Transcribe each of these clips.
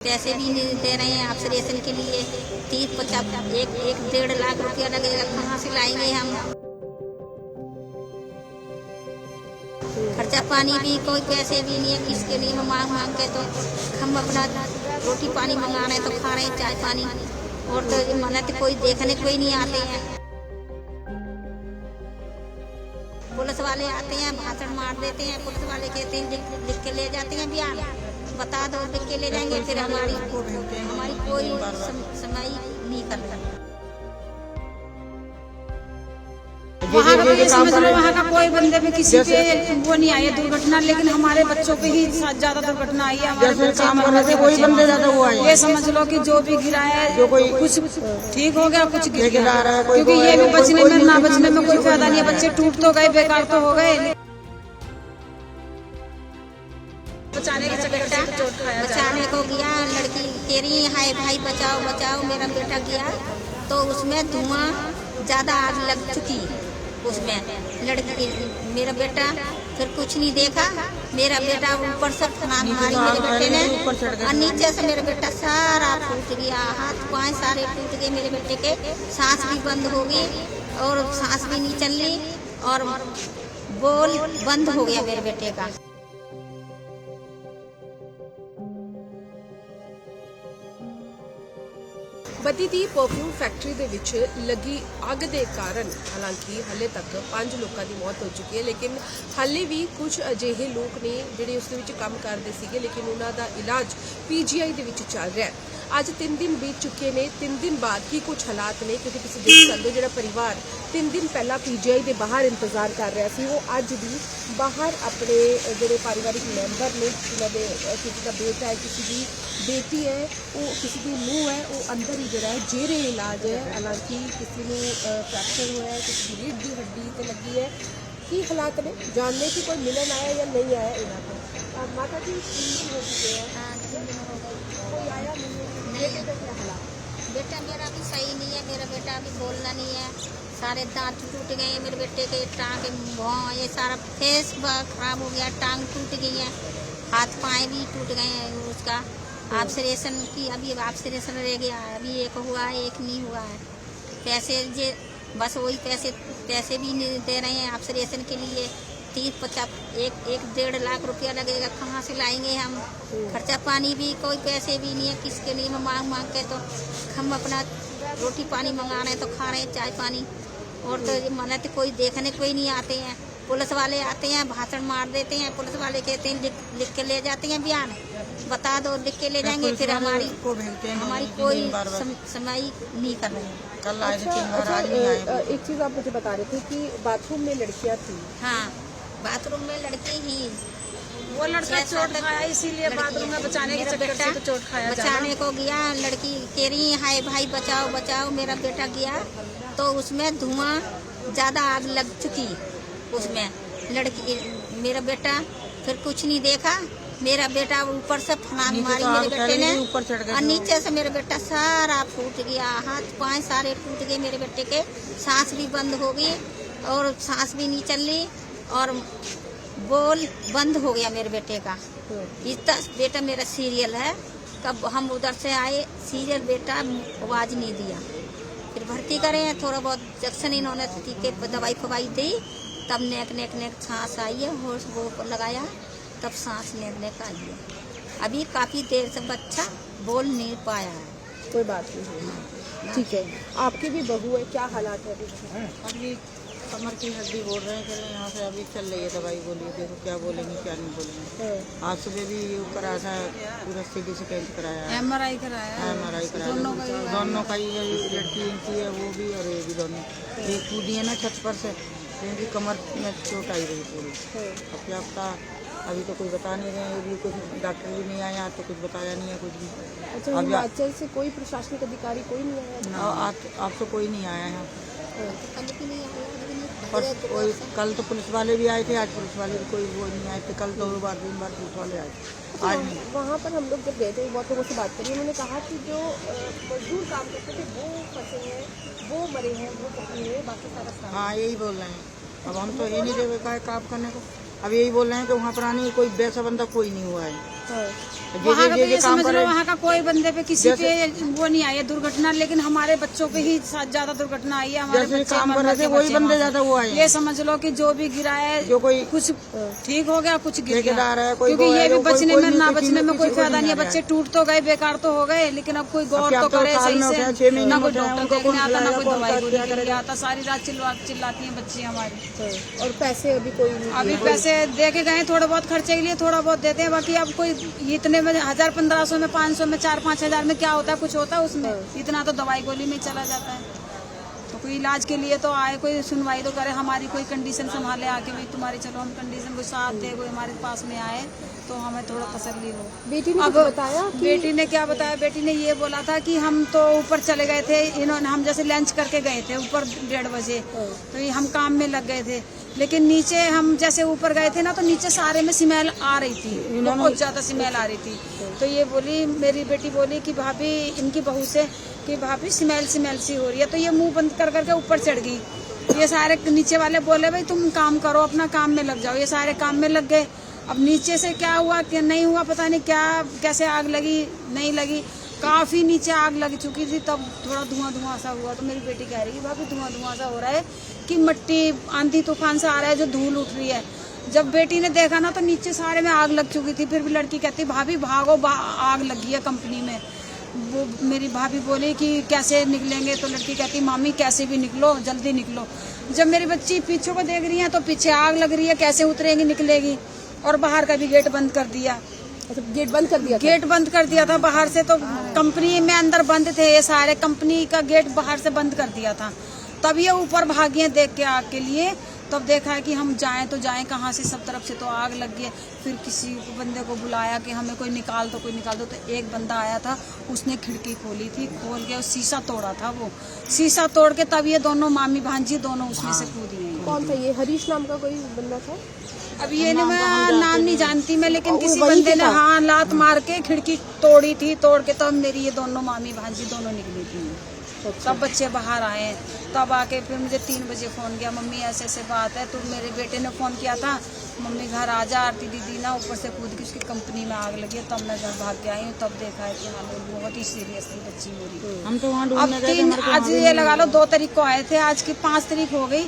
पैसे भी नहीं दे रहे हैं ऑपरेशन के लिए 30-50 1-1.5 लाख रुपया लगेगा। कहाँ से लाएंगे हम? खर्चा पानी भी कोई पैसे भी नहीं है। किसके लिए हम मांग के तो हम अपना रोटी पानी मंगा रहे हैं तो खा रहे हैं चाय पानी। और तो मना तो कोई देखने कोई नहीं आते हैं। पुलिस वाले आते हैं, भाषण मार देते हैं। पुलिस वाले कहते हैं लिख के ले जाते हैं बयान, बता दो, लिख के ले जाएंगे। फिर हमारी कोई सुनवाई नहीं कर रहा। वहाँ का ये समझ लो, वहाँ का कोई बंदे पे किसी पे वो नहीं आई है दुर्घटना, लेकिन हमारे बच्चों पे ही ज्यादा दुर्घटना आई है। हमारे बच्चे वही बंदे ज्यादा वो आए। ये समझ लो कि जो भी गिरा है जो कोई कुछ ठीक हो गया, कुछ गिर गिरा रहा है, क्योंकि ये भी बचने में ना बचने में कोई फायदा नहीं है। बच्चे टूट तो गए, बेकार तो हो गए। बचाने को गया, लड़की कह रही है भाई बचाओ बचाओ, मेरा बेटा गया तो उसमें धुआं ज्यादा आग लग चुकी। उसमें लड़की मेरा बेटा फिर कुछ नहीं देखा। मेरा बेटा ऊपर से फनान मारी मेरे बेटे ने, और नीचे से मेरा बेटा सारा फूट गया, हाथ पाँव सारे टूट गए। मेरे बेटे के सांस भी बंद हो गई और सांस भी नहीं चल रही और बोल बंद हो गया मेरे बेटे का। बती दी परफ्यूम फैक्ट्री ਦੇ ਵਿੱਚ ਲੱਗੀ ਅੱਗ ਦੇ ਕਾਰਨ ਹਾਲਾਂਕਿ ਹਲੇ ਤੱਕ 5 ਲੋਕਾਂ ਦੀ ਮੌਤ ਹੋ ਚੁੱਕੀ ਹੈ, ਲੇਕਿਨ ਹਾਲੇ ਵੀ ਕੁਝ ਅਜਿਹੇ ਲੋਕ ਨੇ ਜਿਹੜੇ ਉਸ ਦੇ ਵਿੱਚ ਕੰਮ ਕਰਦੇ ਸੀਗੇ, ਲੇਕਿਨ ਉਹਨਾਂ ਦਾ ਇਲਾਜ ਪੀਜੀਆਈ ਦੇ ਵਿੱਚ ਚੱਲ ਰਿਹਾ ਹੈ। ਅੱਜ 3 ਦਿਨ ਬੀਤ ਚੁੱਕੇ ਨੇ। 3 ਦਿਨ ਬਾਅਦ ਕੀ ਕੁਝ ਹਾਲਾਤ ਨੇ, ਕਿਉਂਕਿ ਤੁਸੀਂ ਦੇਖ ਸਕਦੇ ਹੋ ਜਿਹੜਾ ਪਰਿਵਾਰ 3 ਦਿਨ ਪਹਿਲਾਂ ਪੀਜੀਆਈ ਦੇ ਬਾਹਰ ਇੰਤਜ਼ਾਰ ਕਰ ਰਿਹਾ ਸੀ, ਉਹ ਅੱਜ ਵੀ ਬਾਹਰ ਆਪਣੇ ਜਿਹੜੇ ਪਾਰਿਵਾਰਿਕ ਮੈਂਬਰ ਨੇ, ਜਿਨ੍ਹਾਂ ਦੇ ਕਿਸੇ ਦਾ ਬੇਟਾ ਹੈ, ਕਿਸੇ ਦੀ बेटी है, वो किसी की मुँह है, वो अंदर ही जरा है जेरे इलाज है। हालांकि किसी ने फ्रैक्चर हुआ है, किसी की रीढ़ की हड्डी से लगी है। की हालात ने जानने की कोई मिलन आया या नहीं आया इन्हों को। माता जी 3 दिन हो चुके हैं, कोई आया नहीं है। क्या हालात? बेटा मेरा भी सही नहीं है। मेरा बेटा अभी बोलना नहीं है। सारे दांत टूट गए हैं मेरे बेटे के, टांग भौं ये सारा फेस खराब हो गया, टांग टूट गई है, हाथ पाँव भी टूट गए हैं। उसका ऑपरेशन की अभी ऑपरेशन रह गया है, अभी एक हुआ है, एक नहीं हुआ है। पैसे जे बस वही पैसे भी नहीं दे रहे हैं ऑपरेशन के लिए 30-50 1-1.5 लाख रुपया लगेगा। कहाँ से लाएंगे हम? खर्चा पानी भी कोई पैसे भी नहीं है। किसके लिए हम मांग के तो हम अपना रोटी पानी मंगा रहे हैं तो खा रहे हैं चाय पानी। और तो मना तो कोई देखने कोई नहीं आते हैं। पुलिस वाले आते हैं, भाषण मार देते हैं। पुलिस वाले कहते हैं लिख के ले जाते हैं बयान, बता दो, लिख के ले जाएंगे। फिर हमारी कोई सुनवाई नहीं कर रहे हैं। कल आए थे 3 बार, आज नहीं आए। एक चीज आप मुझे बता रहे थे कि बाथरूम में लड़कियां थी। हाँ, बाथरूम में लड़की ही वो लड़का चोट खाया, इसीलिए बाथरूम में बचाने के चक्कर से तो चोट खाया। बचाने को गया, लड़की कह रही है भाई बचाओ बचाओ, मेरा बेटा गया तो उसमें धुआं ज्यादा आग लग चुकी। उसमें लड़की मेरा बेटा फिर कुछ नहीं देखा। मेरा बेटा ऊपर से फनान मारी मेरे बेटे ने, और नीचे से मेरा बेटा सारा फूट गया, हाथ पाँव सारे टूट गए। मेरे बेटे के सांस भी बंद हो गई और सांस भी नहीं चल रही और बोल बंद हो गया मेरे बेटे का। इतना बेटा मेरा सीरियल है। कब हम उधर से आए, सीरियल बेटा आवाज नहीं दिया। फिर भर्ती करें, थोड़ा बहुत इंजेक्शन इन्होंने टीके दवाई फवाई दी, तब नेक सांस आई है, होश वो लगाया, तब सांस लेने का आई है। अभी काफी देर से बच्चा बोल नहीं पाया है। कोई बात नहीं, ठीक है। आपकी भी बहू है, क्या हालात है अभी? कमर की हड्डी बोल रहे हैं, यहाँ से अभी चल रही है दवाई। बोलिए देखो क्या बोलेंगे क्या नहीं बोलेंगे। आज सुबह भी करा था, पूरा सिटी स्कैन कराया है, MRI कराया, दोनों का ही लड़की इनकी है, वो भी और ये भी दोनों। एक कूदी है ना छत पर से, इनकी कमर में चोट आई रही पूरी। अब क्या पता, अभी तो कुछ बता नहीं रहे हैं। अभी कुछ डॉक्टर भी नहीं आया तो कुछ बताया नहीं है कुछ भी। अच्छा, हिमाचल से कोई प्रशासनिक अधिकारी कोई नहीं आया? आप तो कोई नहीं आया यहाँ पर। कोई कल तो पुलिस वाले भी आए थे, आज पुलिस वाले भी कोई वो नहीं आए थे। कल 2 बार 3 बार पुलिस वाले आए थे, आज नहीं। वहाँ पर हम लोग जब गए थे, बहुत लोगों से बात करी, उन्होंने कहा कि जो मजदूर काम करते थे वो फंसे हैं, वो मरे हैं, वो जख्मी हुए, बाकी सारा। हाँ, यही बोल रहे हैं। अब हम तो ये नहीं दे काम करने को। अब यही बोल रहे हैं कि वहाँ पर आने कोई वैसा बंदा कोई नहीं हुआ है। वहाँ का तो ये समझ लो वहाँ का कोई बंदे पे किसी पे वो नहीं आई है दुर्घटना, लेकिन हमारे बच्चों पे ही ज्यादा दुर्घटना आई है। हमारे बच्चे काम कर रहे थे वही बंदे ज्यादा वो आए। ये समझ लो कि जो भी गिरा है जो कोई कुछ ठीक हो गया, कुछ गिर गया, क्योंकि ये भी बचने में ना बचने में कोई फायदा नहीं है। बच्चे टूट तो गए, बेकार तो हो गए, लेकिन अब कोई गौर तो करे सही से। ना कोई डॉक्टर देखने आता, ना कोई दवाई देखने आता, सारी रात चिल्लाती हैं बच्ची हमारी। और पैसे अभी कोई नहीं, अभी पैसे दे के गए थोड़ा बहुत खर्चे के लिए, थोड़ा बहुत देते हैं, बाकी अब कोई इतने में 1000-1500 में 500 में 4-5 हजार में क्या होता है, कुछ होता है उसमें, इतना तो दवाई गोली में चला जाता है। तो कोई इलाज के लिए तो आए, कोई सुनवाई तो करे, हमारी कोई कंडीशन संभाले आके, भाई तुम्हारी चलो हम कंडीशन को साथ दे, कोई हमारे पास में आए तो हमें थोड़ा तसल्ली हो। बेटी ने अब बताया कि... बेटी ने क्या बताया, बेटी ने ये बोला था कि हम तो ऊपर चले गए थे, इन्होंने हम जैसे लंच करके गए थे ऊपर 1:30 बजे, तो ये हम काम में लग गए थे, लेकिन नीचे हम जैसे ऊपर गए थे ना तो नीचे सारे में स्मेल आ रही थी, बहुत ज्यादा स्मेल आ रही थी। तो ये बोली, मेरी बेटी बोली कि भाभी, इनकी बहू से कि भाभी स्मेल सी हो रही है, तो ये मुंह बंद कर करके ऊपर चढ़ गई। ये सारे नीचे वाले बोले भाई तुम काम करो, अपना काम में लग जाओ, ये सारे काम में लग गए। अब नीचे से क्या हुआ क्या नहीं हुआ पता नहीं, क्या कैसे आग लगी नहीं लगी, काफी नीचे आग लग चुकी थी, तब थोड़ा धुआं सा हुआ। तो मेरी बेटी कह रही है भाभी धुआं सा हो रहा है कि मिट्टी आंधी तूफान से आ रहा है, जो धूल उठ रही है। जब बेटी ने देखा ना तो नीचे सारे में आग लग चुकी थी, फिर भी लड़की कहती भाभी भागो, आग लगी है कंपनी में। वो मेरी भाभी बोली कि कैसे निकलेंगे, तो लड़की कहती मामी कैसे भी निकलो, जल्दी निकलो। जब मेरी बच्ची पीछे को देख रही है तो पीछे आग लग रही है, कैसे उतरेंगी निकलेगी, और बाहर का भी गेट बंद कर दिया। अच्छा, गेट बंद कर दिया? गेट बंद कर दिया था बाहर से, तो कंपनी में अंदर बंद थे ये सारे, कंपनी का गेट बाहर से बंद कर दिया था। तब ये ऊपर भागी देख के आग के लिए, तब देखा है कि हम जाएं तो जाएं कहाँ से, सब तरफ से तो आग लग गई। फिर किसी बंदे को बुलाया कि हमें कोई निकाल दो, कोई निकाल दो। तो एक बंदा आया था, उसने खिड़की खोली थी, खोल के शीशा तोड़ा था, वो शीशा तोड़ के तब ये दोनों मामी भांजी दोनों उसमें से कूदी हैं। कौन था ये? हरीश नाम का कोई बंदा था? अब ये मैं नाम नहीं जानती मैं, लेकिन किसी बंदे ने हाँ लात मार के खिड़की तोड़ी थी, तोड़ के तब मेरी ये दोनों मामी भांजी दोनों निकली थी। तब बच्चे बाहर आए, तब आके फिर मुझे 3 बजे फोन किया, मम्मी ऐसे ऐसे बात है। तो मेरे बेटे ने फोन किया था, मम्मी घर आ जा, आरती दीदी ना ऊपर से कूद के उसकी कंपनी में आग लगी है। तब मैं घर भाग के आई हूँ, तब देखा है कि हाँ बहुत ही सीरियस थी बच्ची मेरी। हम तो वहाँ अब आज ये लगा लो 2 तारीख को आए थे, आज की 5 तारीख हो गई,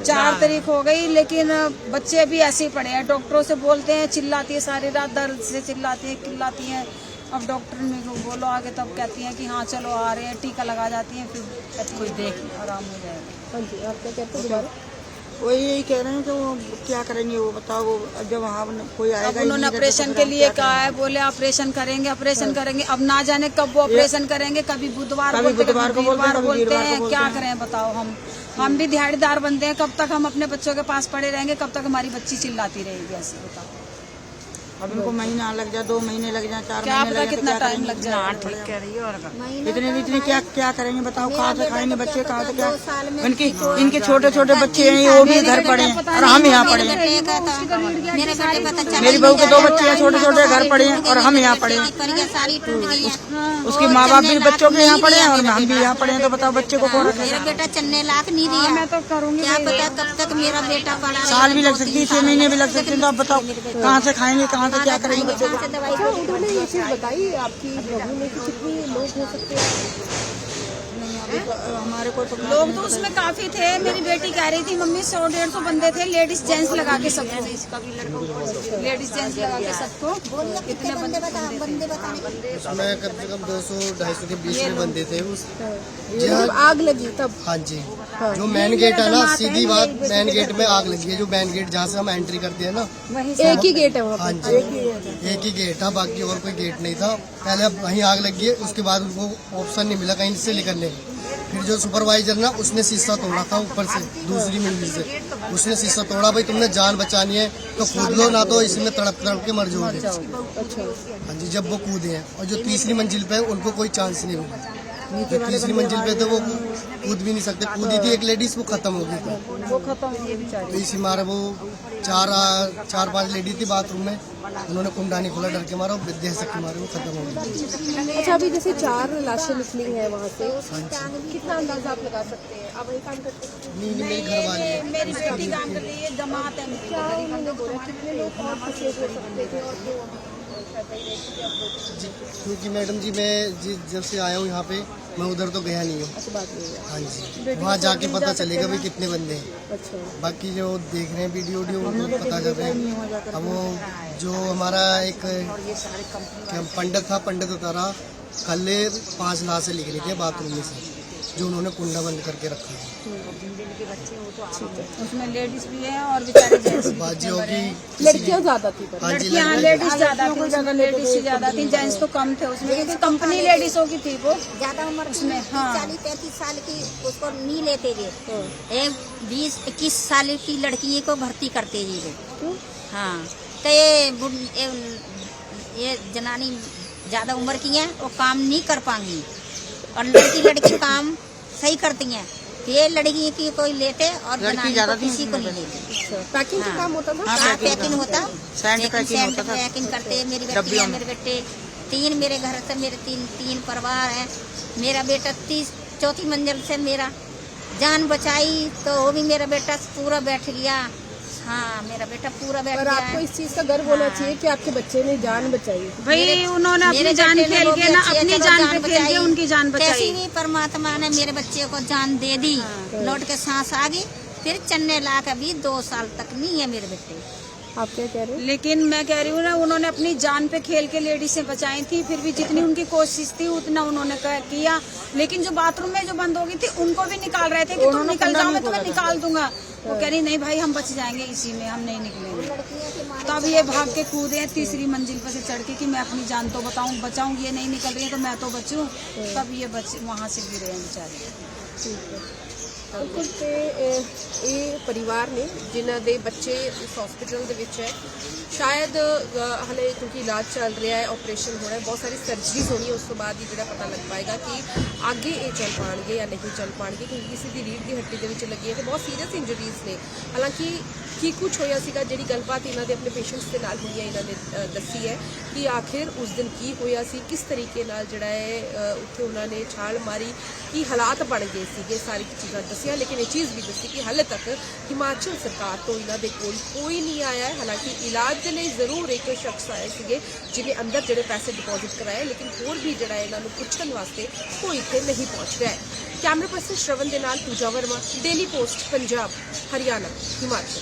4 तारीख हो गई, लेकिन बच्चे भी ऐसे ही पड़े हैं। डॉक्टरों से बोलते हैं, चिल्लाती है सारी रात, दर्द से चिल्लाती हैं। अब डॉक्टर मेरे को बोलो आगे, तब कहती हैं कि हाँ चलो आ रहे हैं, टीका लगा जाती हैं, फिर कहती है देख आराम हो जाएगा। हाँ जी, आप क्या कहते हैं दोबारा? वही यही कह रहे हैं कि वो क्या करेंगे, वो बताओ। वो जब वहाँ कोई आएगा, उन्होंने ऑपरेशन के लिए कहा है, बोले ऑपरेशन करेंगे। अब ना जाने कब वो ऑपरेशन करेंगे, कभी बुधवार बोलते हैं, क्या करें बताओ। हम भी दिहाड़ीदार बंदे हैं, कब तक हम अपने बच्चों के पास पड़े रहेंगे, कब तक हमारी बच्ची चिल्लाती रहेगी, ऐसे बताओ। अब इनको महीना लग जाए, 2 महीने लग जाए, 4 क्या महीने पता लग जाए, कितना टाइम लग जाए। इतने क्या करेंगे बताओ, कहाँ से खाएंगे बच्चे, कहाँ से क्या। इनके छोटे बच्चे हैं, वो भी घर पड़े हैं और हम यहाँ पड़े हैं। मेरी बहू के 2 बच्चे हैं, छोटे घर पड़े हैं और हम यहाँ पड़े हैं। उसके माँ बाप भी बच्चों के यहाँ पड़े हैं और हम भी यहाँ पड़े हैं, तो बताओ बच्चे को कौन रखेगा। मेरा बेटा चलने लायक नहीं रहा, मैं तो करूँगी, क्या पता कब तक मेरा बेटा पड़ा। साल भी लग सकती है, 6 महीने भी लग सकते हैं। तो आप बताओ कहाँ से खाएंगे, कहाँ से क्या करेंगे बच्चे को। अच्छा, उन्होंने ये चीज बताई आपकी बहू ने कि कितने लोग हो सकते हैं? हमारे को तो लोग तो उसमें काफी थे। मेरी बेटी कह रही थी मम्मी 100-150 बंदे थे, लेडीज जेंट्स लगा के सबको, लेडीज जेंट्स लगा के सबको कितने बंदे थे। उसमें कम से कम 200-250 के बीच में बंदे थे उस जब आग लगी तब? हाँ जी, जो मेन गेट है ना, सीधी बात, मेन गेट में आग लगी है। जो मेन गेट जहाँ से हम एंट्री करते हैं ना, एक ही गेट है वहाँ? हाँ जी, एक ही गेट था, बाकी और कोई गेट नहीं था। पहले वहीं आग लगी है, उसके बाद उनको ऑप्शन नहीं मिला कहीं से निकलने। फिर जो सुपरवाइजर ना, उसने शीशा तोड़ा था ऊपर से, दूसरी मंजिल से उसने शीशा तोड़ा, भाई तुमने जान बचानी है तो कूद लो, ना तो इसमें तड़प के मर जाओगे। अच्छा, हाँ जी, जब वो कूदे हैं, और जो 3री मंजिल पे है उनको कोई चांस नहीं होगा। जो 3री मंजिल पे थे वो कूद भी नहीं सकते। कूदी थी एक लेडीज, वो खत्म हो गई थी, वो खत्म हो गई बेचारी। तो इसी मारे वो 4-5 लेडी थी बाथरूम में, उन्होंने कुंडा नहीं खोला, डर के मारा, विद्या के मारे वो खत्म हो गई। अच्छा, अभी जैसे 4 लाशें निकली हैं वहाँ से, कितना अंदाजा आप लगा सकते हैं? आप वही काम करते हैं? नहीं, मेरी घर वाली है। मेरी बेटी काम कर रही है, जमात है। क्या उन्होंने बोला कितने लोग और फंसे हो सकते थे और क्यों? कर रही रहती है अप्रोच? क्योंकि मैडम जी मैं जब से आया हूँ यहाँ पे मैं उधर तो गया नहीं हूँ। अच्छा, बात नहीं है। हाँ जी, वहाँ जाके पता चलेगा भी कितने बंदे हैं। अच्छा, बाकी जो देख रहे हैं वीडियो उनको पता चल रहे हैं। अब वो जो हमारा एक क्या पंडित था, पंडित उतारा कल 5 लाशें निकली थी बाथरूम में से, जो उन्होंने कुंडा बंद करके रखा है। उसमें लेडीज भी है और बेचारे जेंट्स भी बाजी कितने बड़े होगी हैं। लड़कियां ज्यादा थी पर हाँ जी, लड़कियां लड़कियां लेडीज ज्यादा थी उसमें, लेडीज ही ज्यादा थी, जेंट्स तो कम थे उसमें, क्योंकि कंपनी लेडीजों की थी वो। ज्यादा उम्र की उसमें, हाँ। 40-35 साल की उसको नहीं लेते थे, 20-21 साल की लड़की को भर्ती करते थे। हाँ, तो ये जनानी ज्यादा उम्र की है, वो काम नहीं कर पाएंगी, और लड़की काम सही करती हैं। ये लड़की की कोई लेते और जनानी को किसी को नहीं लेते। पैकिंग का काम होता था। हाँ, पैकिंग होता, सैंड पैकिंग होता था। पैकिंग करते। मेरी बेटी है, मेरे बेटे 3, मेरे घर से मेरे 3 परिवार है। मेरा बेटा 34 मंजिल से मेरा जान बचाई, तो वो भी मेरा बेटा पूरा बैठ गया। हाँ, मेरा बेटा पूरा बैठ पर गया आपको है। इस चीज का गर्व होना चाहिए कि आपके बच्चे ने जान बचाई। भाई उन्होंने अपनी मेरे जान बेटे ने खेल वो के भी ना, अच्छी है, अपनी चलो जान पे खेल के बचाई। उनकी जान कैसी बचाई। भी परमात्मा ने मेरे बच्चे को जान दे दी, लौट के सांस आ गई, फिर चलने लायक अभी 2 साल तक नहीं है मेरे बेटे। आप क्या कह रहे हैं? लेकिन मैं कह रही हूँ ना, उन्होंने अपनी जान पे खेल के लेडीज से बचाई थी, फिर भी जितनी उनकी कोशिश थी उतना उन्होंने किया। लेकिन जो बाथरूम में जो बंद हो गई थी उनको भी निकाल रहे थे कि तुम निकल जाओ, मैं तुम्हें निकाल दूंगा। वो कह रही नहीं भाई, हम बच जाएंगे इसी में, हम नहीं निकलेंगे। तब ये भाग के कूदे हैं 3री मंजिल पर से चढ़ के कि मैं अपनी जान तो बचाऊंगी, ये नहीं निकल रही है तो मैं तो बचूं। तब ये वहाँ से गिरे हैं बेचारे। ਬਿਲਕੁਲ ਤੇ ਇਹ ਪਰਿਵਾਰ ਨੇ ਜਿਨ੍ਹਾਂ ਦੇ ਬੱਚੇ ਇਸ ਹਸਪੀਟਲ ਦੇ ਵਿੱਚ ਹੈ। ਸ਼ਾਇਦ ਹਲੇ ਕਿਉਂਕਿ ਇਲਾਜ ਚੱਲ ਰਿਹਾ ਹੈ, ਆਪਰੇਸ਼ਨ ਹੋਣਾ ਹੈ, ਬਹੁਤ ਸਾਰੀ ਸਰਜਰੀਜ਼ ਹੋਣੀ ਹੈ, ਉਸ ਤੋਂ ਬਾਅਦ ਹੀ ਜਿਹੜਾ ਪਤਾ ਲੱਗ ਪਾਏਗਾ ਕਿ ਅੱਗੇ ਇਹ ਚੱਲ ਪਾਣਗੇ ਜਾਂ ਨਹੀਂ ਚੱਲ ਪਾਣਗੇ, ਕਿਉਂਕਿ ਕਿਸੇ ਦੀ ਰੀੜ੍ਹ ਦੀ ਹੱਡੀ ਦੇ ਵਿੱਚ ਲੱਗੀ ਹੈ ਤੇ ਬਹੁਤ ਸੀਰੀਅਸ ਇੰਜਰੀਜ਼ ਨੇ। ਹਾਲਾਂਕਿ ਕੀ ਕੁਝ ਹੋਇਆ ਸੀਗਾ, ਜਿਹੜੀ ਗੱਲਬਾਤ ਇਹਨਾਂ ਦੇ ਆਪਣੇ ਪੇਸ਼ੈਂਟਸ ਦੇ ਨਾਲ ਹੋਈ ਹੈ, ਇਹਨਾਂ ਨੇ ਦੱਸੀ ਹੈ ਕਿ ਆਖਿਰ ਉਸ ਦਿਨ ਕੀ ਹੋਇਆ ਸੀ, ਕਿਸ ਤਰੀਕੇ ਨਾਲ ਜਿਹੜਾ ਹੈ ਉੱਥੇ ਉਹਨਾਂ ਨੇ ਛਾਲ ਮਾਰੀ, ਕੀ ਹਾਲਾਤ ਬਣ ਗਏ ਸੀਗੇ, ਸਾਰੀ ਚੀਜ਼ਾਂ ਦੱਸੀਆਂ। ਲੇਕਿਨ ਇਹ ਚੀਜ਼ ਵੀ ਦੱਸੀ ਕਿ ਹਾਲੇ ਤੱਕ ਹਿਮਾਚਲ ਸਰਕਾਰ ਤੋਂ ਇਹਨਾਂ ਦੇ ਕੋਲ ਕੋਈ ਨਹੀਂ ਆਇਆ ਹੈ। ਹਾਲਾਂਕਿ ਇਲਾਜ ਦੇ ਲਈ ਜ਼ਰੂਰ ਇੱਕ ਸ਼ਖਸ ਆਏ ਸੀਗੇ ਜਿਹਨੇ ਅੰਦਰ ਜਿਹੜੇ ਪੈਸੇ ਡਿਪੋਜ਼ਿਟ ਕਰਾਏ, ਲੇਕਿਨ ਹੋਰ ਵੀ ਜਿਹੜਾ ਇਹਨਾਂ ਨੂੰ ਪੁੱਛਣ ਵਾਸਤੇ ਕੋਈ ਇੱਥੇ ਨਹੀਂ ਪਹੁੰਚ ਰਿਹਾ ਹੈ। ਕੈਮਰਾ ਪਰਸਨ ਸ਼ਰਵਨ ਦੇ ਨਾਲ ਪੂਜਾ ਵਰਮਾ, ਡੇਲੀ ਪੋਸਟ ਪੰਜਾਬ, ਹਰਿਆਣਾ, ਹਿਮਾਚਲ।